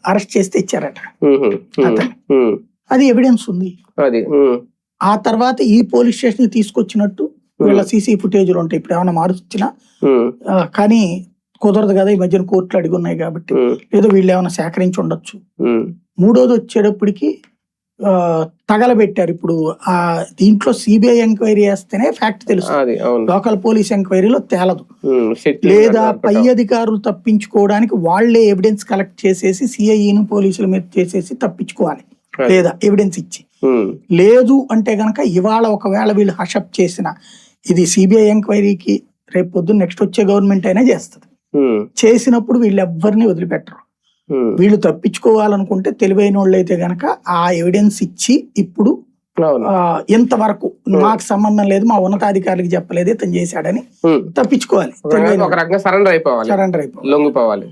Arrest చేస్తే ఇచ్చారట అతను. అది ఎవిడెన్స్ ఉంది. ఆ తర్వాత ఈ పోలీస్ స్టేషన్ తీసుకొచ్చినట్టు వీళ్ళ సీసీ ఫుటేజ్లు ఉంటాయి. ఇప్పుడు ఏమైనా మార్చినా కానీ కుదరదు కదా, ఈ మధ్యన కోర్టులు అడిగి ఉన్నాయి కాబట్టి, ఏదో వీళ్ళు ఏమైనా సేకరించి ఉండొచ్చు. మూడోది వచ్చేటప్పటికి తగలబెట్టారు. ఇప్పుడు ఆ దీంట్లో సిబిఐ ఎంక్వైరీ చేస్తేనే ఫ్యాక్ట్ తెలుసు, లోకల్ పోలీస్ ఎంక్వైరీలో తేలదు. లేదా పై అధికారులు తప్పించుకోవడానికి వాళ్లే ఎవిడెన్స్ కలెక్ట్ చేసేసి సిఐఈను పోలీసుల మీద చేసేసి తప్పించుకోవాలి, లేదా ఎవిడెన్స్ ఇచ్చి. లేదు అంటే గనక ఇవాళ ఒకవేళ వీళ్ళు హషప్ చేసిన ఇది సిబిఐ ఎంక్వైరీకి రేపు పొద్దున్న నెక్స్ట్ వచ్చే గవర్నమెంట్ అయినా చేస్తుంది. చేసినప్పుడు వీళ్ళు ఎవ్వరిని వదిలిపెట్టరు. వీళ్ళు తప్పించుకోవాలనుకుంటే తెలివైన వాళ్ళు అయితే గనక ఆ ఎవిడెన్స్ ఇచ్చి ఇప్పుడు ఎంతవరకు మాకు సంబంధం లేదు, మా ఉన్నతాధికారులకు చెప్పలేదు ఇతను చేశాడని తప్పించుకోవాలి. సరెండర్ అయిపోవాలి.